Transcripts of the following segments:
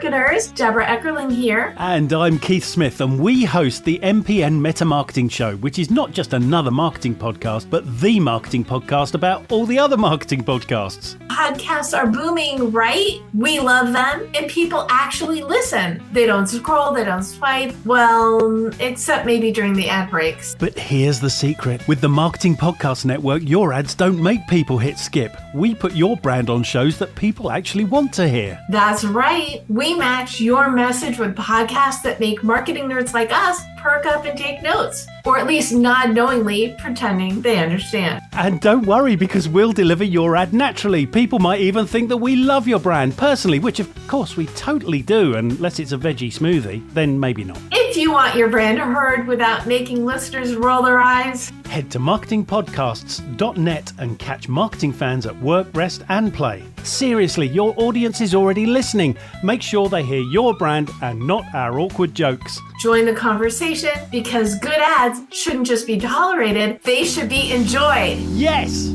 marketers. Deborah Eckerling here. And I'm Keith Smith, and we host the MPN Meta Marketing Show, which is not just another marketing podcast, but the marketing podcast about all the other marketing podcasts. Podcasts are booming, right? We love them, and people actually listen. They don't scroll, they don't swipe, well, except maybe during the ad breaks. But here's the secret. With the Marketing Podcast Network, your ads don't make people hit skip. We put your brand on shows that people actually want to hear. That's right. We match your message with podcasts that make marketing nerds like us perk up and take notes, or at least nod knowingly, pretending they understand. And don't worry, because we'll deliver your ad naturally. People might even think that we love your brand personally, which of course we totally do, unless it's a veggie smoothie, then maybe not. If you want your brand heard without making listeners roll their eyes, head to marketingpodcasts.net and catch marketing fans at work, rest, and play. Seriously, your audience is already listening. Make sure they hear your brand and not our awkward jokes. Join the conversation, because good ads shouldn't just be tolerated, they should be enjoyed. Yes!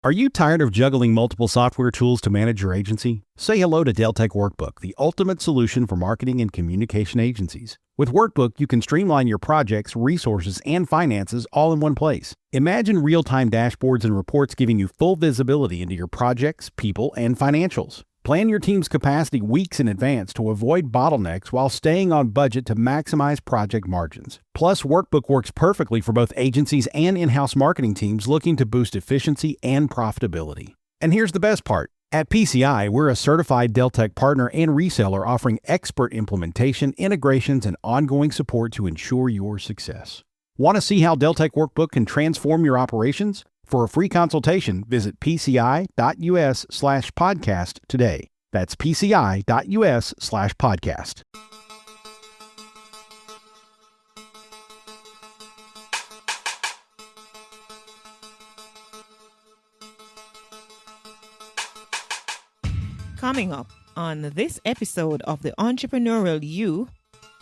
Are you tired of juggling multiple software tools to manage your agency? Say hello to Deltek Workbook, the ultimate solution for marketing and communication agencies. With Workbook, you can streamline your projects, resources, and finances all in one place. Imagine real-time dashboards and reports giving you full visibility into your projects, people, and financials. Plan your team's capacity weeks in advance to avoid bottlenecks while staying on budget to maximize project margins. Plus, Workbook works perfectly for both agencies and in-house marketing teams looking to boost efficiency and profitability. And here's the best part. At PCI, we're a certified Deltek partner and reseller offering expert implementation, integrations, and ongoing support to ensure your success. Want to see how Deltek Workbook can transform your operations? For a free consultation, visit pci.us/podcast today. That's pci.us/podcast. Coming up on this episode of the Entrepreneurial You.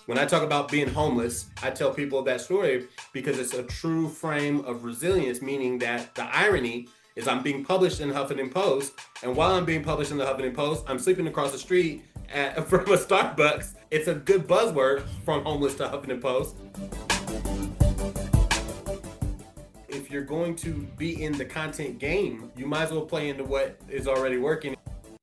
When I talk about being homeless, I tell people that story because it's a true frame of resilience, meaning that the irony is I'm being published in the Huffington Post, and while I'm being published in the Huffington Post, I'm sleeping across the street from a Starbucks. It's a good buzzword from homeless to Huffington Post. If you're going to be in the content game, you might as well play into what is already working.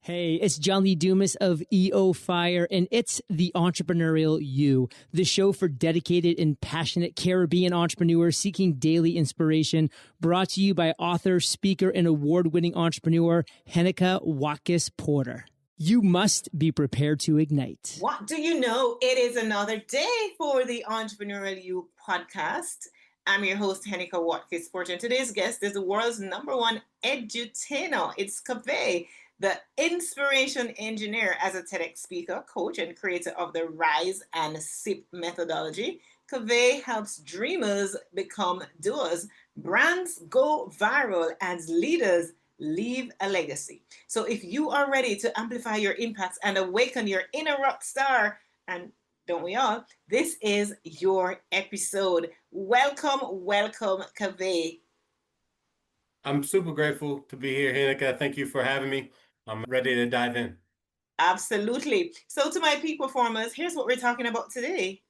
Hey, it's John Lee Dumas of EO Fire, and it's the Entrepreneurial You, the show for dedicated and passionate Caribbean entrepreneurs seeking daily inspiration, brought to you by author, speaker, and award-winning entrepreneur Heneka Watkis-Porter. You must be prepared to ignite. What do you know? It is another day for the Entrepreneurial You podcast. I'm your host, Heneka Watkis-Porter, and today's guest is the world's #1 edutainer. It's Cauveé, the inspiration engineer. As a TEDx speaker, coach, and creator of the Rise and Sip methodology, Cauveé helps dreamers become doers, brands go viral, and leaders leave a legacy. So if you are ready to amplify your impacts and awaken your inner rock star, and don't we all, this is your episode. Welcome, Cauveé. I'm super grateful to be here, Heneka. Thank you for having me. I'm ready to dive in. Absolutely. So to my peak performers, here's what we're talking about today.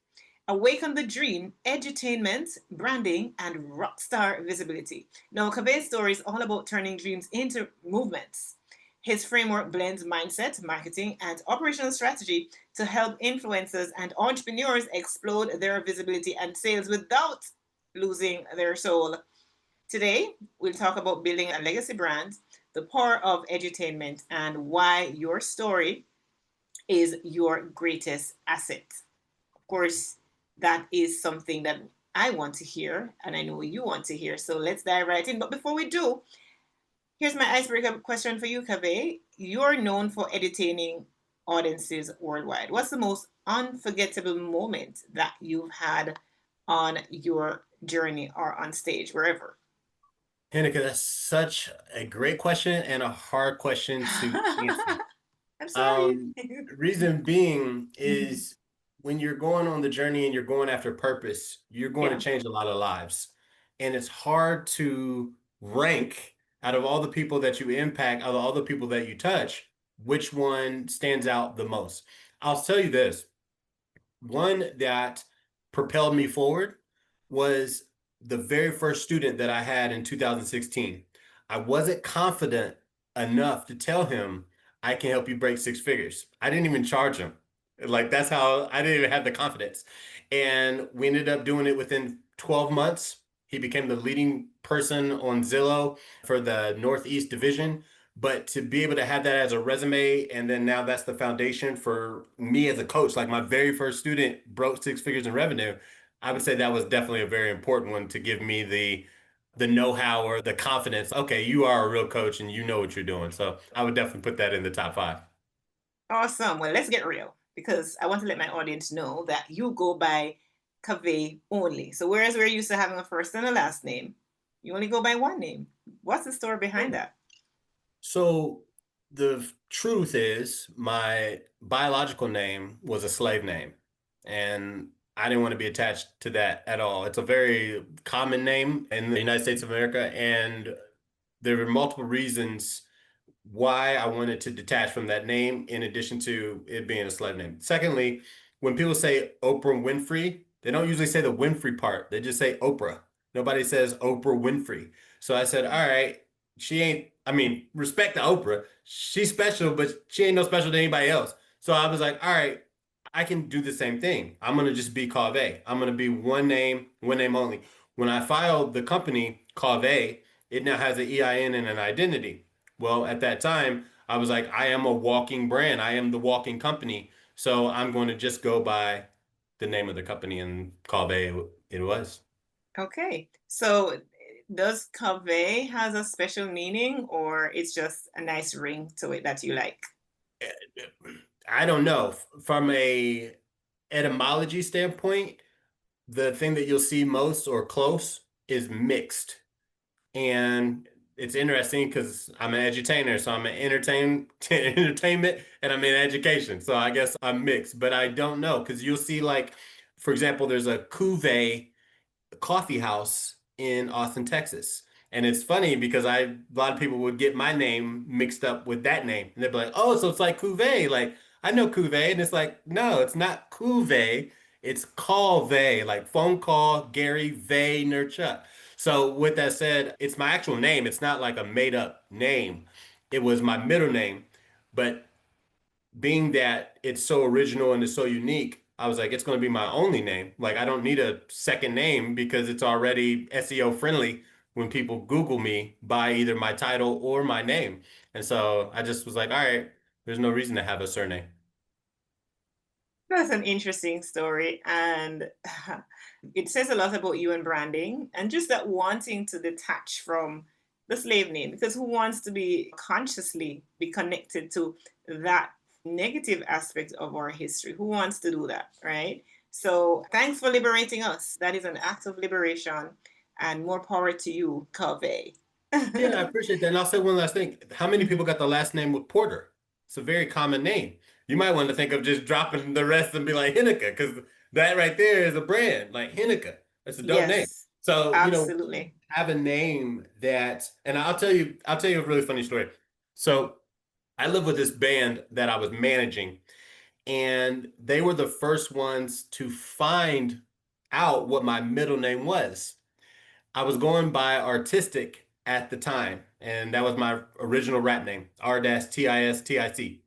Awaken the dream, edutainment, branding, and rockstar visibility. Now, Cauveé's story is all about turning dreams into movements. His framework blends mindset, marketing, and operational strategy to help influencers and entrepreneurs explode their visibility and sales without losing their soul. Today, we'll talk about building a legacy brand, the power of edutainment, and why your story is your greatest asset. Of course, that is something that I want to hear, and I know you want to hear. So let's dive right in. But before we do, here's my icebreaker question for you, Cauveé. You're known for edutaining audiences worldwide. What's the most unforgettable moment that you've had on your journey or on stage, wherever? Heneka, that's such a great question and a hard question to answer. I'm sorry. Reason being is when you're going on the journey and you're going after purpose, you're going to change a lot of lives. And it's hard to rank out of all the people that you impact, out of all the people that you touch, which one stands out the most? I'll tell you this. One that propelled me forward was the very first student that I had in 2016. I wasn't confident enough to tell him I can help you break six figures. I didn't even charge him. Like that's how I didn't even have the confidence. And we ended up doing it within 12 months. He became the leading person on Zillow for the Northeast division. But to be able to have that as a resume, and then now that's the foundation for me as a coach, like my very first student broke six figures in revenue. I would say that was definitely a very important one to give me the know-how or the confidence. Okay, you are a real coach and you know what you're doing. So I would definitely put that in the top five. Awesome. Well, let's get real because I want to let my audience know that you go by Cauveé only. So whereas we're used to having a first and a last name, you only go by one name. What's the story behind that? So the truth is my biological name was a slave name, and I didn't want to be attached to that at all. It's a very common name in the United States of America, and there were multiple reasons why I wanted to detach from that name in addition to it being a slave name. Secondly, when people say Oprah Winfrey, they don't usually say the Winfrey part. They just say Oprah. Nobody says Oprah Winfrey. So I said, all right, she ain't, I mean, respect to Oprah. She's special, but she ain't no special to anybody else. So I was like, all right, I can do the same thing. I'm going to just be Cauveé. I'm going to be one name only. When I filed the company Cauveé, it now has an EIN and an identity. Well, at that time, I was like, I am a walking brand. I am the walking company. So I'm going to just go by the name of the company, and Cauveé it was. Okay. So does Cauveé has a special meaning or it's just a nice ring to it that you like? I don't know. From a etymology standpoint, the thing that you'll see most or close is mixed. And it's interesting because I'm an edutainer, so I'm an entertainment and I'm in education. So I guess I'm mixed, but I don't know because you'll see like, for example, there's a Cauveé coffee house in Austin, Texas. And it's funny because a lot of people would get my name mixed up with that name. And they'd be like, oh, so it's like Cauveé. Like, I know Cauveé. And it's like, no, it's not Cauveé. It's Cauveé, like phone call, Gary Vaynerchuk. So with that said, it's my actual name. It's not like a made up name. It was my middle name. But being that it's so original and it's so unique, I was like, it's going to be my only name. Like, I don't need a second name because it's already SEO friendly when people Google me by either my title or my name. And so I just was like, all right, there's no reason to have a surname. That's an interesting story. And it says a lot about you and branding and just that wanting to detach from the slave name because who wants to be consciously be connected to that negative aspect of our history? Who wants to do that, right? So thanks for liberating us. That is an act of liberation and more power to you, Cauveé. Yeah, I appreciate that. And I'll say one last thing. How many people got the last name with Porter? It's a very common name. You might want to think of just dropping the rest and be like Heneka, because that right there is a brand, like Heneka. That's a dope name. Yes, So, absolutely. have a name that, and I'll tell you a really funny story. So I lived with this band that I was managing, and they were the first ones to find out what my middle name was. I was going by artistic at the time, and that was my original rap name, R-Tistic.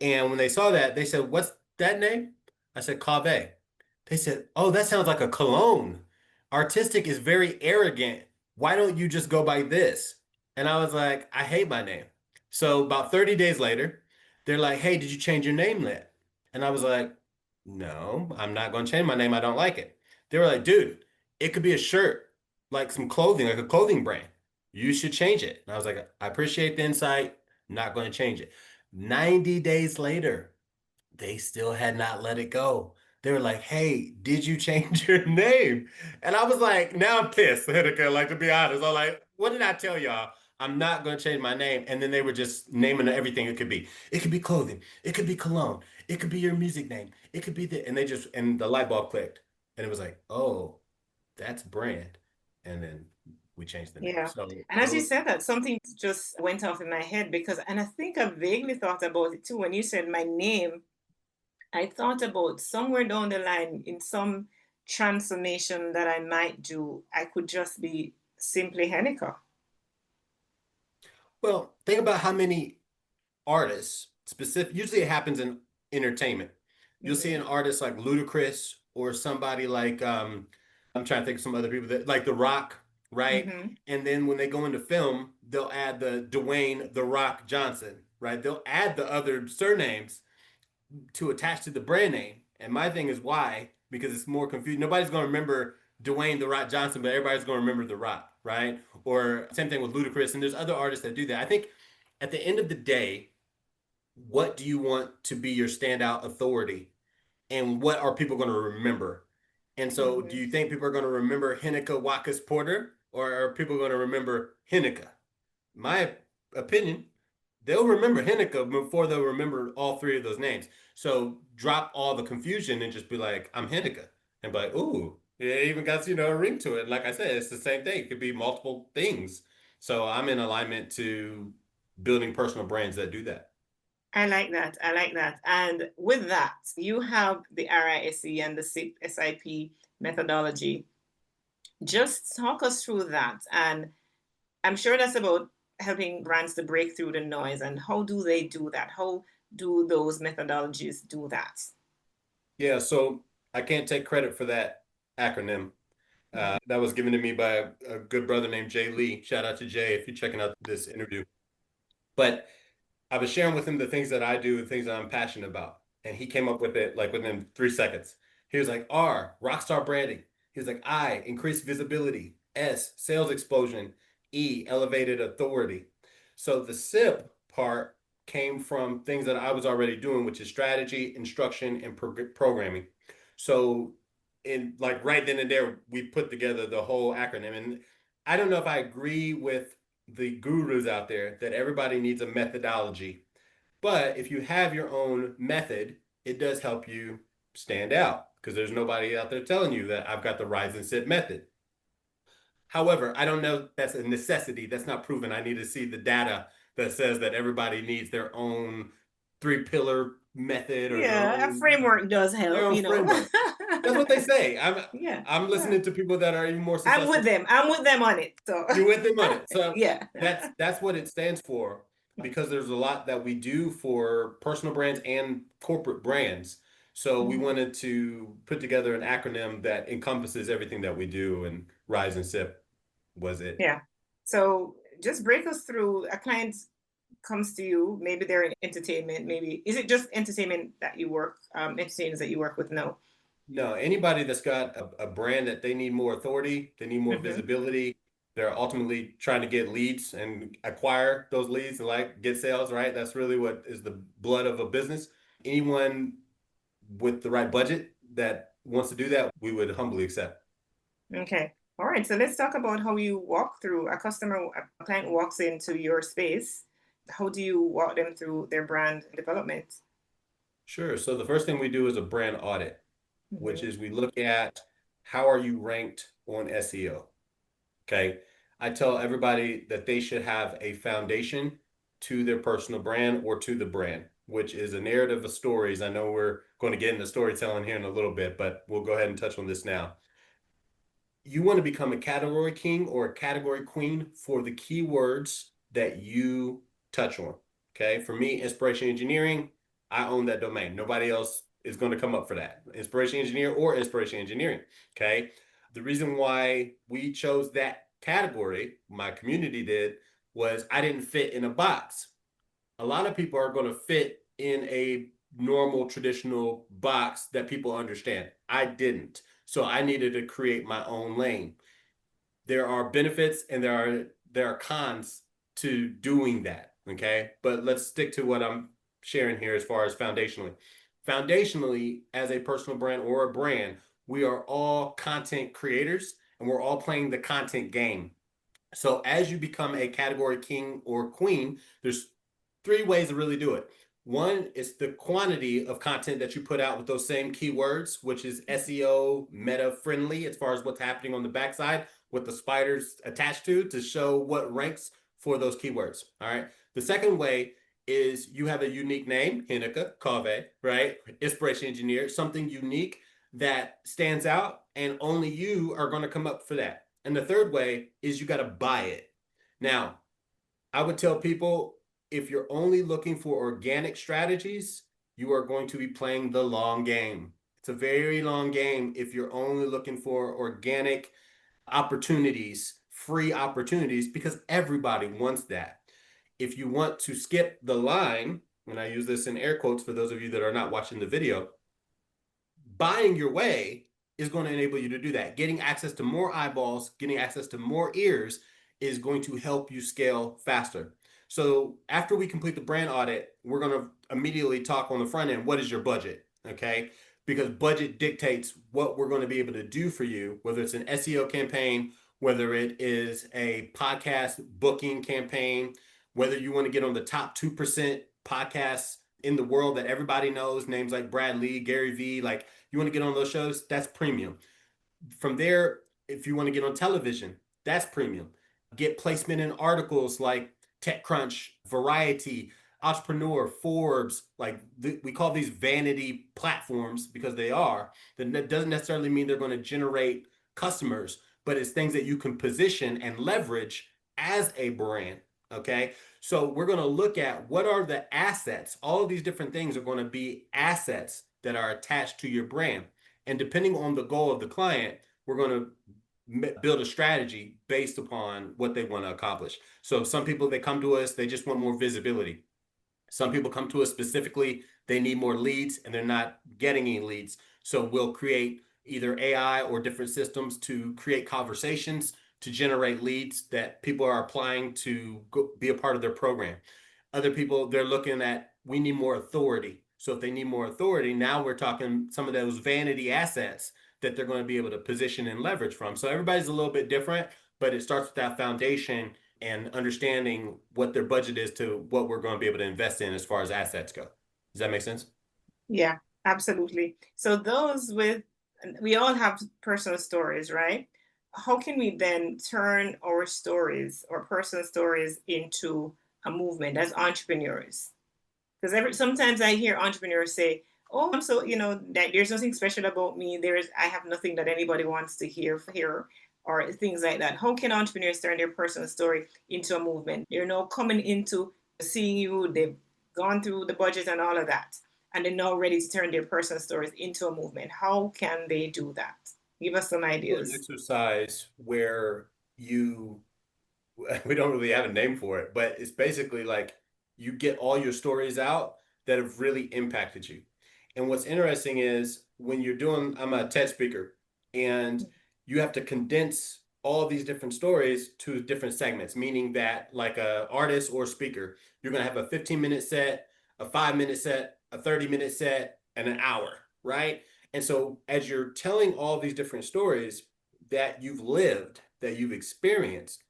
And when they saw that, they said, "What's that name?" I said, Cauveé. They said, "Oh, that sounds like a cologne. Artistic is very arrogant. Why don't you just go by this?" And I was like, I hate my name. So about 30 days later, they're like, "Hey, did you change your name yet?" And I was like, "No, I'm not going to change my name. I don't like it." They were like, "Dude, it could be a shirt, like some clothing, like a clothing brand. You should change it." And I was like, "I appreciate the insight. Not going to change it." 90 days later, they still had not let it go. They were like, "Hey, did you change your name?" And I was like, now I'm pissed, Heneka, like to be honest. I'm like, what did I tell y'all? I'm not going to change my name. And then they were just naming everything it could be. It could be clothing. It could be cologne. It could be your music name. It could be the, and they just, and the light bulb clicked. And it was like, oh, that's brand. And then we changed the name. Yeah. So And as you said that, something just went off in my head because, and I think I vaguely thought about it too. When you said my name, I thought about somewhere down the line in some transformation that I might do, I could just be simply Heneka. well, think about how many artists, specific, usually it happens in entertainment. You'll see an artist like Ludacris or somebody like I'm trying to think of some other people that like The Rock, right? Mm-hmm. And then when they go into film, they'll add the Dwayne The Rock Johnson, right? They'll add the other surnames to attach to the brand name. And my thing is why? Because it's more confusing. Nobody's going to remember Dwayne The Rock Johnson, but everybody's going to remember The Rock, right? Or same thing with Ludacris. And there's other artists that do that. I think at the end of the day, what do you want to be your standout authority? And what are people going to remember? And so do you think people are going to remember Heneka Watkis-Porter or are people going to remember Heneka? My opinion, they'll remember Heneka before they'll remember all three of those names. So drop all the confusion and just be like, I'm Heneka. And be like, ooh, it even got, a ring to it. Like I said, it's the same thing. It could be multiple things. So I'm in alignment to building personal brands that do that. I like that. I like that. And with that, you have the RISE and the SIP methodology. Just talk us through that. And I'm sure that's about helping brands to break through the noise. And how do they do that? How do those methodologies do that? Yeah, so I can't take credit for that acronym. That was given to me by a good brother named Jay Lee. Shout out to Jay if you're checking out this interview. But I was sharing with him the things that I do, the things that I'm passionate about. And he came up with it like within 3 seconds. He was like, R, Rockstar branding. He was like, I, increased visibility. S, sales explosion. E, elevated authority. So the SIP part came from things that I was already doing, which is strategy, instruction, and programming. So in like right then and there, we put together the whole acronym. And I don't know if I agree with the gurus out there that everybody needs a methodology. But if you have your own method, it does help you stand out because there's nobody out there telling you that I've got the rise and sit method. However, I don't know that's a necessity. That's not proven. I need to see the data that says that everybody needs their own 3-pillar method or a framework does help, their own framework. That's what they say. I'm listening to people that are even more successful. I'm with them on it. So you're with them on it. So yeah, that's what it stands for, because there's a lot that we do for personal brands and corporate brands. So we wanted to put together an acronym that encompasses everything that we do, and Rise and Sip was it. Yeah. So just break us through. A client comes to you, maybe they're in entertainment, maybe is it just entertainment that you work, entertainers that you work with? No, anybody that's got a brand that they need more authority, they need more visibility, they're ultimately trying to get leads and acquire those leads and like get sales, right? That's really what is the blood of a business. Anyone with the right budget that wants to do that, we would humbly accept. Okay. All right. So let's talk about how you walk through a client walks into your space. How do you walk them through their brand development? Sure. So the first thing we do is a brand audit, which is we look at how are you ranked on SEO. Okay. I tell everybody that they should have a foundation to their personal brand or to the brand, which is a narrative of stories. I know we're going to get into storytelling here in a little bit, but we'll go ahead and touch on this now. You want to become a category king or a category queen for the keywords that you touch on. Okay. For me, inspiration engineering, I own that domain. Nobody else is going to come up for that. Inspiration engineer or inspiration engineering. Okay. The reason why we chose that category, my community did, was I didn't fit in a box. A lot of people are going to fit in a normal traditional box that people understand. I didn't. So I needed to create my own lane. There are benefits and there are cons to doing that. Okay. But let's stick to what I'm sharing here as far as foundationally. Foundationally, as a personal brand or a brand, we are all content creators and we're all playing the content game. So as you become a category king or queen, there's 3 ways to really do it. One is the quantity of content that you put out with those same keywords, which is SEO meta friendly as far as what's happening on the backside, with the spiders attached to show what ranks for those keywords. All right. The second way is you have a unique name, Heneka, Cauveé, right? Inspiration engineer, something unique that stands out, and only you are going to come up for that. And the third way is you got to buy it. Now, I would tell people, if you're only looking for organic strategies, you are going to be playing the long game. It's a very long game if you're only looking for organic opportunities, free opportunities, because everybody wants that. If you want to skip the line, and I use this in air quotes for those of you that are not watching the video, buying your way is going to enable you to do that. Getting access to more eyeballs, getting access to more ears is going to help you scale faster. So after we complete the brand audit, we're going to immediately talk on the front end, what is your budget? Okay. Because budget dictates what we're going to be able to do for you, whether it's an SEO campaign, whether it is a podcast booking campaign, whether you want to get on the top 2% podcasts in the world that everybody knows, names like Brad Lee, Gary Vee, like you want to get on those shows, that's premium. From there, if you want to get on television, that's premium. Get placement in articles like TechCrunch, Variety, Entrepreneur, Forbes, we call these vanity platforms because they are. That doesn't necessarily mean they're going to generate customers, but it's things that you can position and leverage as a brand. Okay. So we're going to look at what are the assets. All of these different things are going to be assets that are attached to your brand. And depending on the goal of the client, we're going to build a strategy based upon what they want to accomplish. So some people, they come to us, they just want more visibility. Some people come to us specifically, they need more leads and they're not getting any leads. So we'll create either AI or different systems to create conversations to generate leads that people are applying to be a part of their program. Other people, they're looking at, we need more authority. So if they need more authority, now we're talking some of those vanity assets that they're going to be able to position and leverage from. So everybody's a little bit different, but it starts with that foundation and understanding what their budget is to what we're going to be able to invest in as far as assets go. Does that make sense? Yeah, absolutely. So we all have personal stories, right? How can we then turn our stories or personal stories into a movement as entrepreneurs? Because sometimes I hear entrepreneurs say, oh, I'm so, that there's nothing special about me. I have nothing that anybody wants to hear, or things like that. How can entrepreneurs turn their personal story into a movement? They're now coming into seeing you, they've gone through the budget and all of that, and they're now ready to turn their personal stories into a movement. How can they do that? Give us some ideas. An exercise where we don't really have a name for it, but it's basically like you get all your stories out that have really impacted you. And what's interesting is when I'm a TED speaker, and you have to condense all these different stories to different segments, meaning that like a artist or speaker, you're going to have a 15-minute set, a 5-minute set, a 30-minute set, and an hour, right? And so as you're telling all these different stories that you've lived, that you've experienced,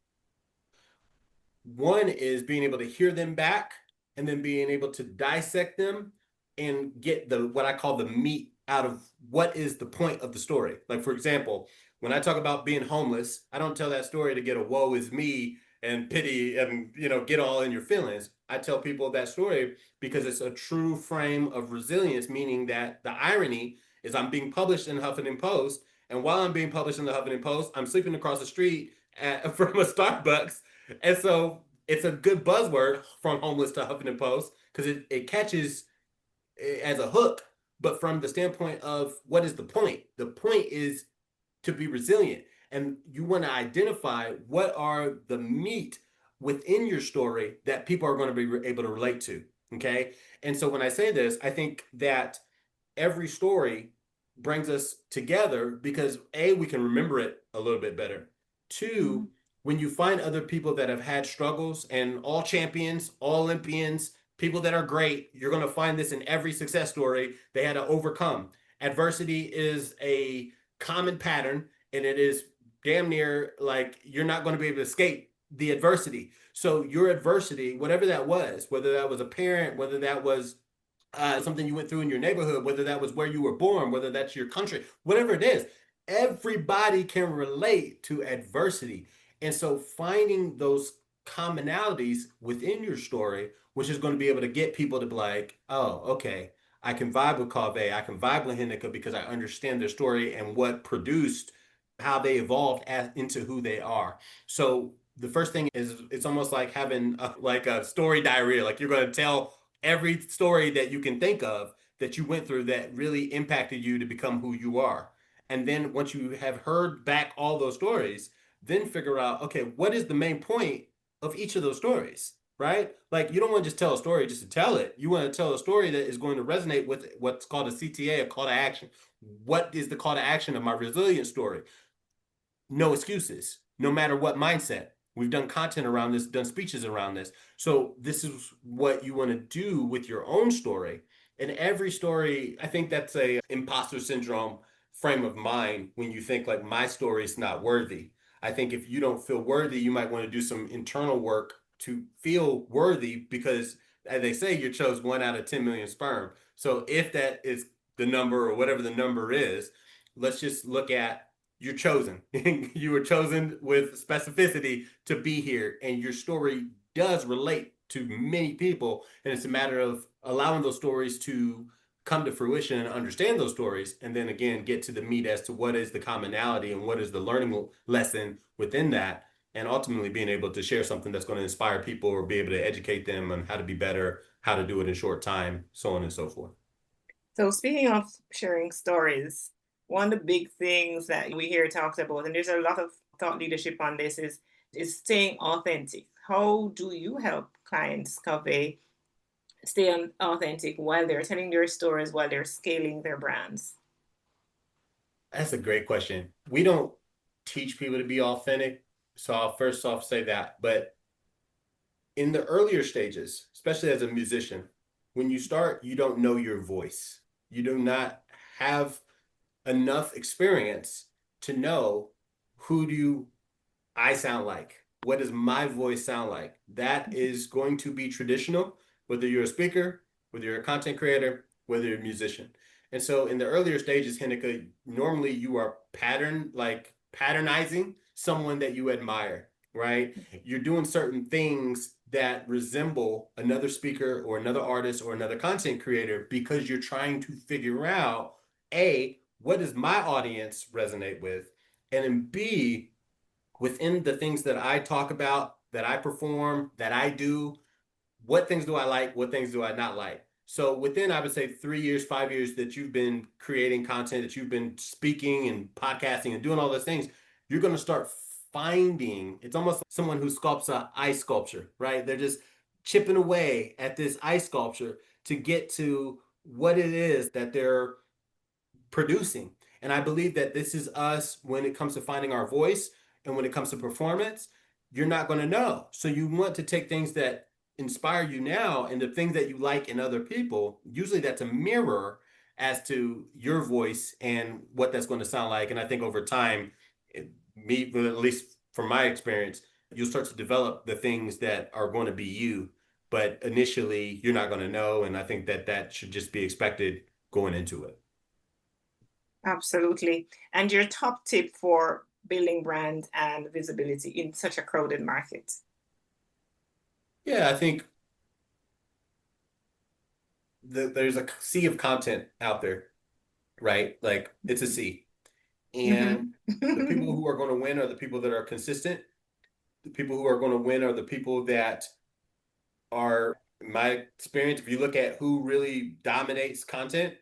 one is being able to hear them back and then being able to dissect them and get what I call the meat out of what is the point of the story. Like, for example, when I talk about being homeless, I don't tell that story to get a woe is me and pity and, get all in your feelings. I tell people that story because it's a true frame of resilience, meaning that the irony is I'm being published in Huffington Post. And while I'm being published in the Huffington Post, I'm sleeping across the street from a Starbucks. And so it's a good buzzword from homeless to Huffington Post because it catches as a hook. But from the standpoint of what is the point? The point is to be resilient. And you want to identify what are the meat within your story that people are going to be able to relate to. Okay. And so when I say this, I think that every story brings us together because we can remember it a little bit better. Two, when you find other people that have had struggles, and all champions, all Olympians, people that are great, you're going to find this in every success story. They had to overcome. Adversity is a common pattern, and it is damn near like you're not going to be able to escape the adversity. So your adversity, whatever that was, whether that was a parent, whether that was something you went through in your neighborhood, whether that was where you were born, whether that's your country, whatever it is, everybody can relate to adversity. And so finding those commonalities within your story, which is going to be able to get people to be like, oh, okay, I can vibe with Cauveé, I can vibe with Heneka because I understand their story and what produced how they evolved into who they are. So the first thing is it's almost like having like a story diarrhea. Like you're going to tell every story that you can think of that you went through that really impacted you to become who you are. And then once you have heard back all those stories, then figure out, okay, what is the main point of each of those stories, right? Like you don't want to just tell a story just to tell it. You want to tell a story that is going to resonate with what's called a CTA, a call to action. What is the call to action of my resilience story? No excuses, no matter what mindset. We've done content around this, done speeches around this. So this is what you want to do with your own story. And every story, I think that's a imposter syndrome frame of mind when you think like my story is not worthy. I think if you don't feel worthy, you might want to do some internal work to feel worthy because as they say, you chose 1 out of 10 million sperm. So if that is the number or whatever the number is, let's just look at you're chosen. You were chosen with specificity to be here, and your story does relate to many people. And it's a matter of allowing those stories to come to fruition and understand those stories, and then again get to the meat as to what is the commonality and what is the learning lesson within that, and ultimately being able to share something that's going to inspire people or be able to educate them on how to be better, how to do it in short time, so on and so forth. So speaking of sharing stories, one of the big things that we hear talked about, and there's a lot of thought leadership on this, is staying authentic. How do you help clients, Cauveé, stay authentic while they're telling their stories, while they're scaling their brands? That's a great question. We don't teach people to be authentic. So I'll first off say that. But in the earlier stages, especially as a musician, when you start, you don't know your voice. You do not have enough experience to know who do I sound like? What does my voice sound like? That is going to be traditional, whether you're a speaker, whether you're a content creator, whether you're a musician. And so in the earlier stages, Heneka, normally you are patternizing someone that you admire, right? You're doing certain things that resemble another speaker or another artist or another content creator because you're trying to figure out, A, what does my audience resonate with? And then B, within the things that I talk about, that I perform, that I do, what things do I like? What things do I not like? So within, I would say 3 years, 5 years that you've been creating content, that you've been speaking and podcasting and doing all those things, you're going to start finding, it's almost like someone who sculpts an ice sculpture, right? They're just chipping away at this ice sculpture to get to what it is that they're producing. And I believe that this is us when it comes to finding our voice and when it comes to performance, you're not going to know. So you want to take things that inspire you now and the things that you like in other people. Usually that's a mirror as to your voice and what that's going to sound like. And I think over time, at least from my experience, you'll start to develop the things that are going to be you. But initially, you're not going to know. And I think that that should just be expected going into it. Absolutely. And your top tip for building brand and visibility in such a crowded market? Yeah, I think there's a sea of content out there, right? Like it's a sea. And the people who are going to win are the people that are consistent. The people who are going to win are the people that are, in my experience, if you look at who really dominates content,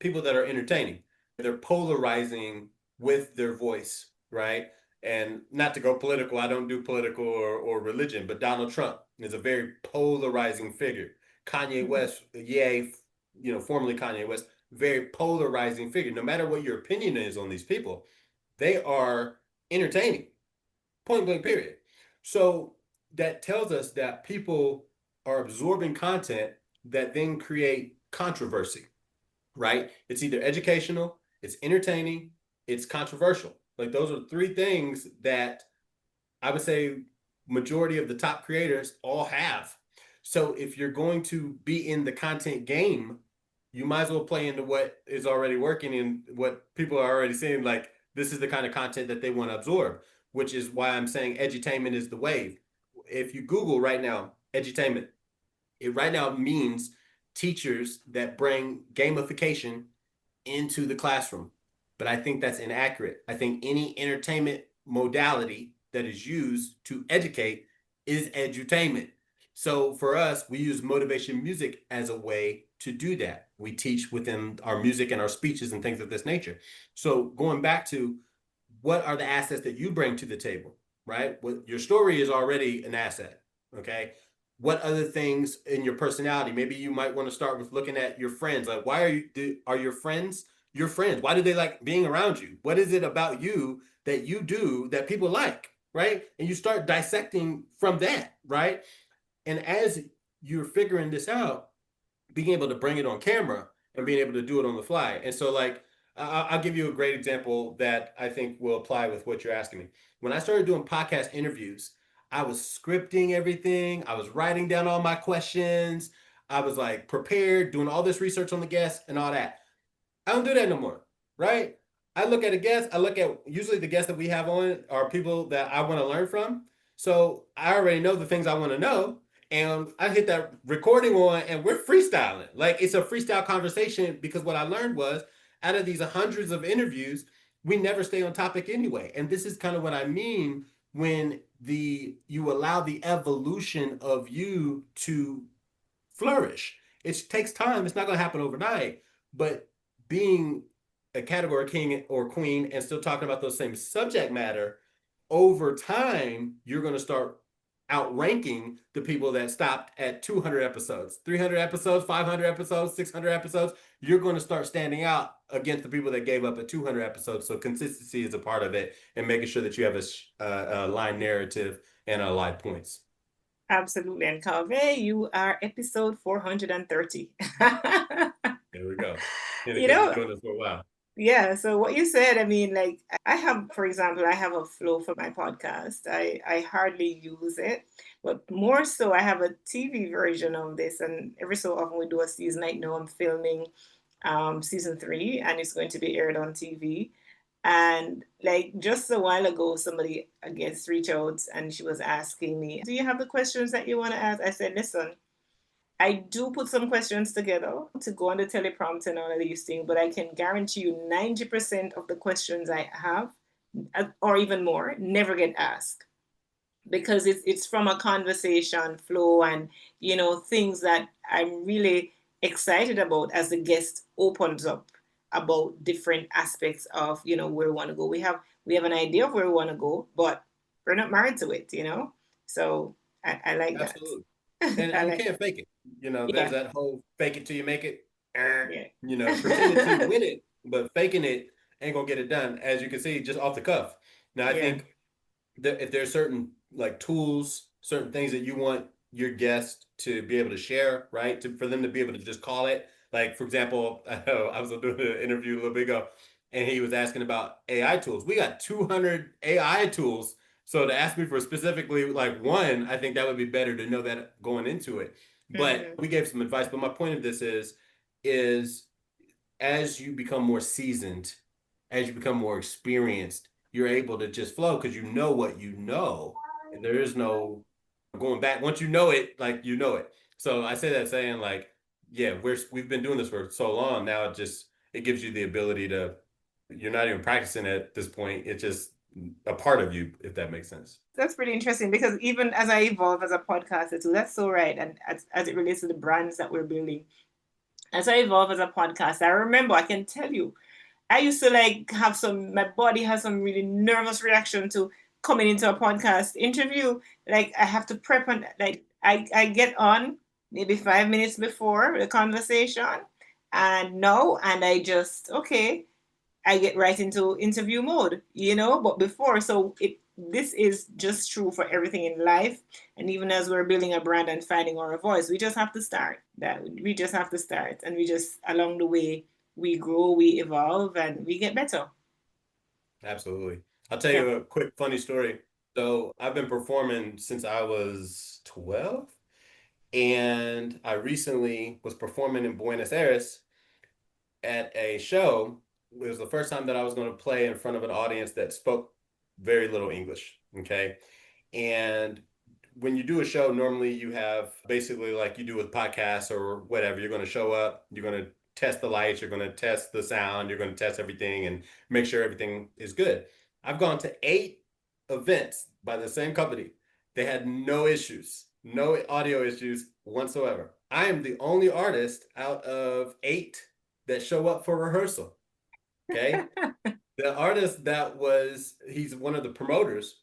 people that are entertaining. They're polarizing with their voice, right? And not to go political, I don't do political or religion, but Donald Trump is a very polarizing figure. Kanye West, formerly Kanye West, very polarizing figure. No matter what your opinion is on these people, they are entertaining, point blank, period. So that tells us that people are absorbing content that then create controversy, right? It's either educational, it's entertaining, it's controversial. Like those are 3 things that I would say majority of the top creators all have. So if you're going to be in the content game, you might as well play into what is already working and what people are already seeing. Like this is the kind of content that they want to absorb, which is why I'm saying edutainment is the wave. If you Google right now, edutainment, it right now means teachers that bring gamification into the classroom. But I think that's inaccurate. I think any entertainment modality that is used to educate is edutainment. So for us, we use motivation music as a way to do that. We teach within our music and our speeches and things of this nature. So going back to what are the assets that you bring to the table, right? What your story is already an asset, okay? What other things in your personality? Maybe you might want to start with looking at your friends. Like, why are your friends your friends? Why do they like being around you? What is it about you that you do that people like, right? And you start dissecting from that, right? And as you're figuring this out, being able to bring it on camera and being able to do it on the fly. And so like, I'll give you a great example that I think will apply with what you're asking me. When I started doing podcast interviews, I was scripting everything. I was writing down all my questions. I was like prepared, doing all this research on the guests and all that. I don't do that no more, right? I look at a guest, I look at usually the guests that we have on are people that I want to learn from. So I already know the things I want to know. And I hit that recording on and we're freestyling. Like it's a freestyle conversation because what I learned was out of these hundreds of interviews, we never stay on topic anyway. And this is kind of what I mean when you allow the evolution of you to flourish. It takes time. It's not going to happen overnight, but being a category king or queen and still talking about those same subject matter, over time, you're going to start outranking the people that stopped at 200 episodes, 300 episodes, 500 episodes, 600 episodes. You're going to start standing out against the people that gave up at 200 episodes. So consistency is a part of it and making sure that you have a line narrative and aligned points. Absolutely. And Cauveé, you are episode 430. There we go. You know, doing this for a while. yeah, so what you said, I mean, like I have, for example, I have a flow for my podcast. I hardly use it, but more so I have a TV version of this, and every so often we do a season. Like now I'm filming season 3 and it's going to be aired on TV. And like just a while ago, somebody, I guess, reached out and she was asking me, do you have the questions that you want to ask? I said, listen, I do put some questions together to go on the teleprompter and all of these things, but I can guarantee you 90% of the questions I have, or even more, never get asked because it's from a conversation flow and, you know, things that I'm really excited about as the guest opens up about different aspects of, you know, where we want to go. We have an idea of where we want to go, but we're not married to it, you know? So I like that. Absolutely. And you can't fake it. You know, there's that whole fake it till you make it. You know, pretend it till you win it, but faking it ain't gonna get it done. As you can see, just off the cuff. Now, I think that if there's certain like tools, certain things that you want your guest to be able to share, right? For them to be able to just call it. Like, for example, I was doing an interview a little bit ago, and he was asking about AI tools. We got 200 AI tools. So to ask me for specifically like one, I think that would be better to know that going into it. But we gave some advice. But my point of this is as you become more seasoned, as you become more experienced, you're able to just flow because you know what you know. And there is no going back. Once you know it, like you know it. So I say that saying like, yeah, we've been doing this for so long. Now it gives you the ability to, you're not even practicing at this point. It's just a part of you, if that makes sense. That's pretty interesting because even as I evolve as a podcaster too, that's so right. And as it relates to the brands that we're building, as I evolve as a podcaster, I remember, I can tell you, I used to like my body has some really nervous reaction to coming into a podcast interview. Like I have to prep and like I get on maybe 5 minutes before the conversation and I just, okay, I get right into interview mode, you know, but before, this is just true for everything in life. And even as we're building a brand and finding our voice, we just have to start. And we just, along the way, we grow, we evolve, and we get better. Absolutely. I'll tell you a quick funny story. So I've been performing since I was 12, and I recently was performing in Buenos Aires at a show it was the first time that I was going to play in front of an audience that spoke very little English. Okay. And when you do a show, normally you have basically like you do with podcasts or whatever, you're going to show up, you're going to test the lights, you're going to test the sound, you're going to test everything and make sure everything is good. I've gone to 8 events by the same company. They had no issues, no audio issues whatsoever. I am the only artist out of 8 that show up for rehearsal. Okay. The artist he's one of the promoters.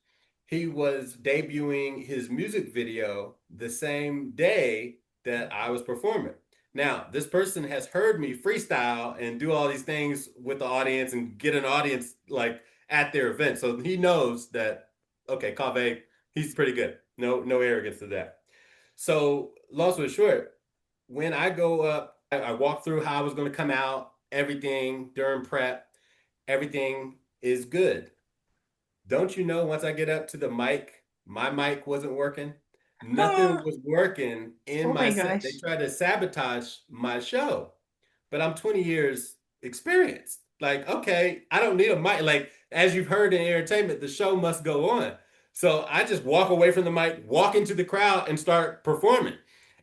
He was debuting his music video the same day that I was performing. Now, this person has heard me freestyle and do all these things with the audience and get an audience like at their event. So he knows that, okay, Cauveé, he's pretty good. No arrogance to that. So long story short, when I go up, I walk through how I was going to come out, everything during prep, everything is good. Don't you know, once I get up to the mic, my mic wasn't working. Nothing was working in Oh my my set. They gosh. tried to sabotage my show, but I'm 20 years experienced. Like, okay, I don't need a mic. Like, as you've heard in entertainment, the show must go on. So I just walk away from the mic, walk into the crowd and start performing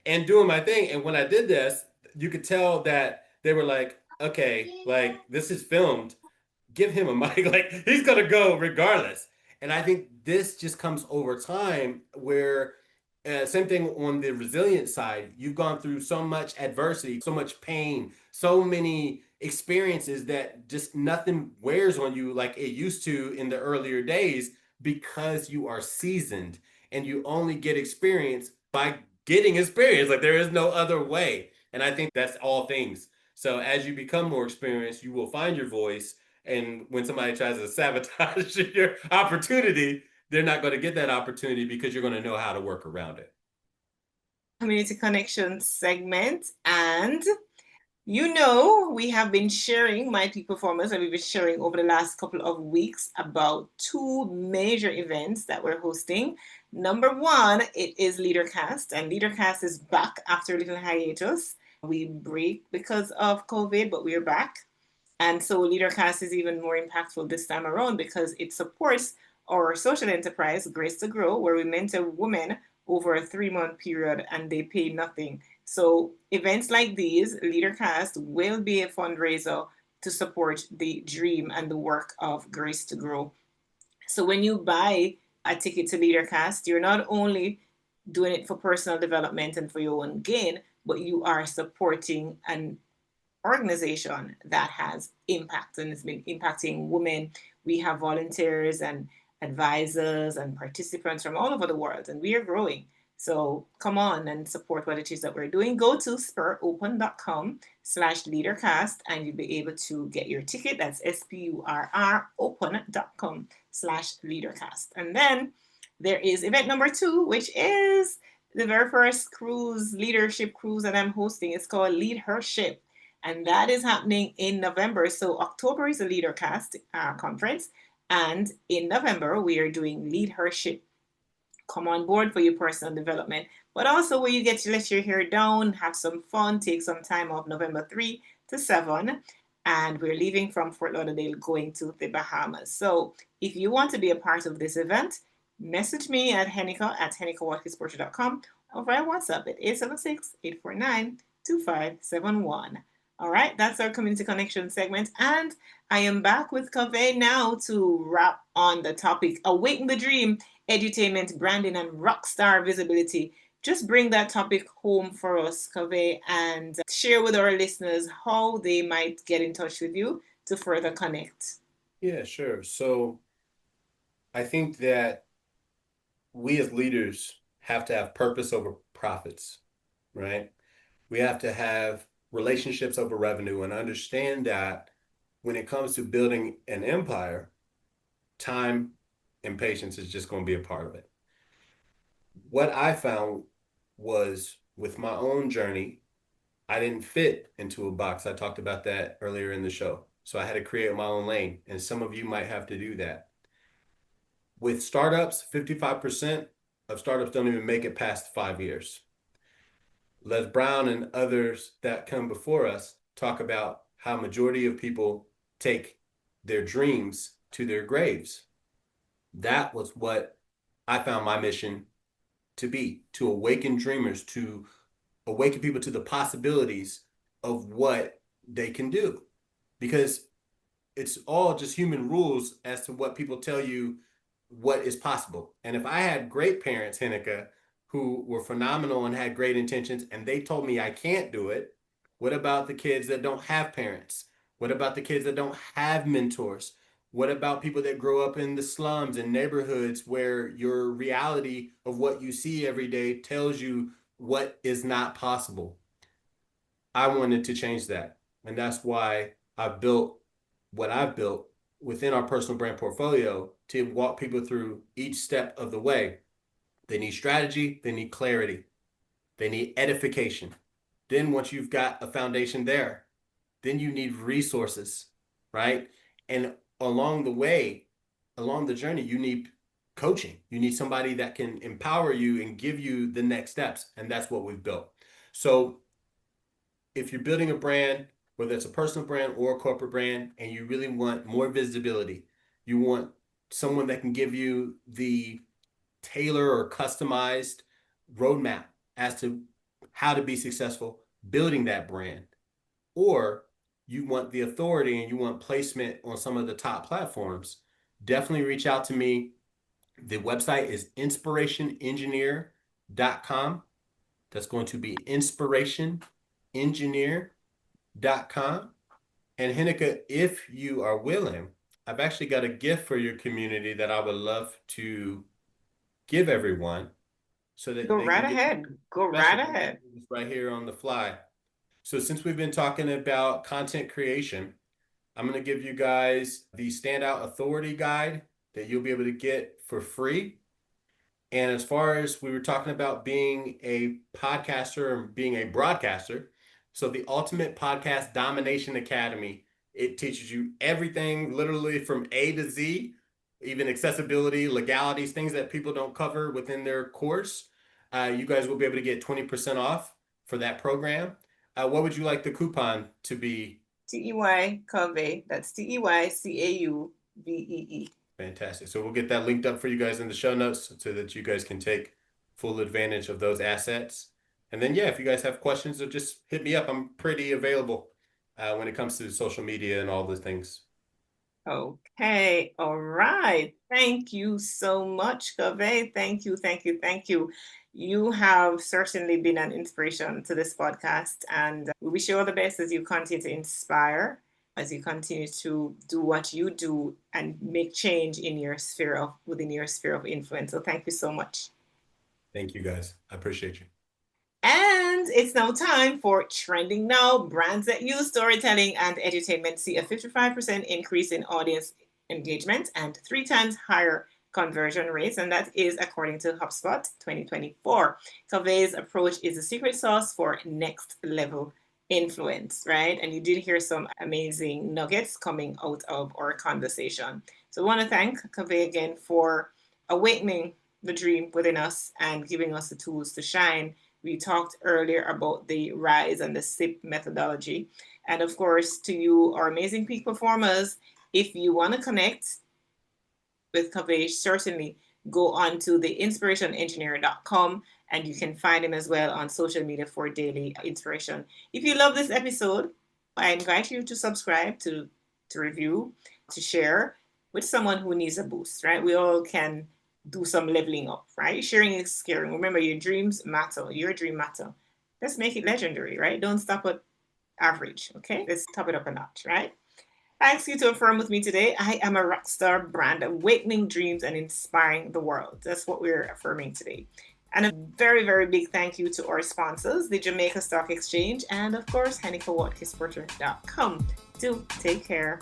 and doing my thing. And when I did this, you could tell that they were like, okay, like this is filmed, give him a mic. Like he's gonna go regardless. And I think this just comes over time where same thing on the resilient side. You've gone through so much adversity, so much pain, so many experiences that just nothing wears on you like it used to in the earlier days because you are seasoned and you only get experience by getting experience. Like there is no other way. And I think that's all things. So as you become more experienced, you will find your voice, and when somebody tries to sabotage your opportunity, they're not going to get that opportunity because you're going to know how to work around it. Community connection segment. And you know, we have been sharing my peak performers, and we've been sharing over the last couple of weeks about 2 major events that we're hosting. Number 1, it is Leadercast, and Leadercast is back after a little hiatus. We break because of COVID, but we're back. And so Leadercast is even more impactful this time around because it supports our social enterprise, Grace to Grow, where we mentor women over a 3-month period and they pay nothing. So events like these, Leadercast, will be a fundraiser to support the dream and the work of Grace to Grow. So when you buy a ticket to Leadercast, you're not only doing it for personal development and for your own gain, but you are supporting an organization that has impact and has been impacting women. We have volunteers and advisors and participants from all over the world, and we are growing. So come on and support what it is that we're doing. Go to spurropen.com/leadercast and you'll be able to get your ticket. That's SPURR open.com/leadercast. And then there is event number 2, which is the very first cruise, LeadHerShip Cruise that I'm hosting. It's called LeadHerShip. And that is happening in November. So October is a Leadercast conference. And in November, we are doing LeadHerShip. Come on board for your personal development, but also where you get to let your hair down, have some fun, take some time off November 3 to 7. And we're leaving from Fort Lauderdale going to the Bahamas. So if you want to be a part of this event, message me at heneka@henekawatkis-porter.com or via WhatsApp at 876-849-2571. All right, that's our community connection segment. And I am back with Cauveé now to wrap on the topic, Awaken the Dream, Edutainment, Branding, and Rockstar Visibility. Just bring that topic home for us, Cauveé, and share with our listeners how they might get in touch with you to further connect. Yeah, sure. So I think that we as leaders have to have purpose over profits, right? We have to have relationships over revenue and understand that when it comes to building an empire, time and patience is just going to be a part of it. What I found was with my own journey, I didn't fit into a box. I talked about that earlier in the show. So I had to create my own lane, and some of you might have to do that. With startups, 55% of startups don't even make it past 5 years. Les Brown and others that come before us talk about how majority of people take their dreams to their graves. That was what I found my mission to be, to awaken dreamers, to awaken people to the possibilities of what they can do. Because it's all just human rules as to what people tell you what is possible. And if I had great parents, Heneka, who were phenomenal and had great intentions, and they told me I can't do it, what about the kids that don't have parents? What about the kids that don't have mentors? What about people that grow up in the slums and neighborhoods where your reality of what you see every day tells you what is not possible? I wanted to change that. And that's why I've built what I've built within our personal brand portfolio to walk people through each step of the way. They need strategy, they need clarity, they need edification. Then once you've got a foundation there, then you need resources, right? And along the way, along the journey, you need coaching. You need somebody that can empower you and give you the next steps. And that's what we've built. So if you're building a brand, whether it's a personal brand or a corporate brand, and you really want more visibility, you want someone that can give you the tailor or customized roadmap as to how to be successful building that brand, or you want the authority and you want placement on some of the top platforms, definitely reach out to me. The website is inspirationengineer.com. That's going to be inspirationengineer.com. And Heneka, if you are willing, I've actually got a gift for your community that I would love to give everyone, so that Go right ahead. Go right ahead. Right here on the fly. So since we've been talking about content creation, I'm going to give you guys the Standout Authority Guide that you'll be able to get for free. And as far as we were talking about being a podcaster and being a broadcaster, so the Ultimate Podcast Domination Academy, it teaches you everything literally from A to Z, even accessibility, legalities, things that people don't cover within their course. You guys will be able to get 20% off for that program. What would you like the coupon to be? TEY Cauvee. That's TEYCAUVEE. Fantastic. So we'll get that linked up for you guys in the show notes so that you guys can take full advantage of those assets. And then, yeah, if you guys have questions, just hit me up. I'm pretty available when it comes to social media and all those things. Okay. All right. Thank you so much, Cauvee. Thank you. Thank you. Thank you. You have certainly been an inspiration to this podcast, and we wish you all the best as you continue to inspire, as you continue to do what you do and make change in your within your sphere of influence. So thank you so much. Thank you, guys. I appreciate you. And it's now time for Trending Now, Brands That Use Storytelling and Edutainment see a 55% increase in audience engagement and 3 times higher conversion rates, and that is according to HubSpot 2024. Cauvee's approach is a secret sauce for next level influence, right? And you did hear some amazing nuggets coming out of our conversation. So I want to thank Cauvee again for awakening the dream within us and giving us the tools to shine. We talked earlier about the RISE and the SIP methodology. And of course, to you, our amazing peak performers, if you want to connect with Cauvee, certainly go on to the inspirationengineer.com and you can find him as well on social media for daily inspiration. If you love this episode, I invite you to subscribe, to review, to share with someone who needs a boost, right? We all can do some leveling up, right? Sharing is caring. Remember, your dreams matter. Your dream matter. Let's make it legendary, right? Don't stop at average, okay? Let's top it up a notch, right? I ask you to affirm with me today, I am a rockstar brand, awakening dreams and inspiring the world. That's what we're affirming today. And a very, very big thank you to our sponsors, the Jamaica Stock Exchange, and of course, Heneka Watkis-Porter.com. Do take care.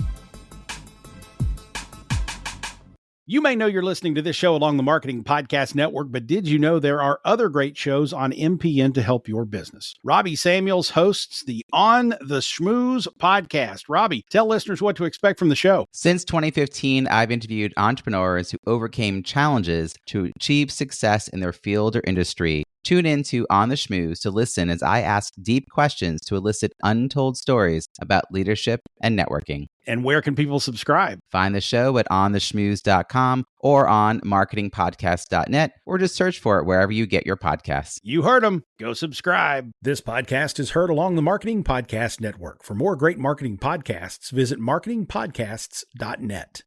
You may know you're listening to this show along the Marketing Podcast Network, but did you know there are other great shows on MPN to help your business? Robbie Samuels hosts the On the Schmooze podcast. Robbie, tell listeners what to expect from the show. Since 2015, I've interviewed entrepreneurs who overcame challenges to achieve success in their field or industry. Tune in to On the Schmooze to listen as I ask deep questions to elicit untold stories about leadership and networking. And where can people subscribe? Find the show at ontheschmooze.com or on marketingpodcast.net, or just search for it wherever you get your podcasts. You heard them. Go subscribe. This podcast is heard along the Marketing Podcast Network. For more great marketing podcasts, visit marketingpodcasts.net.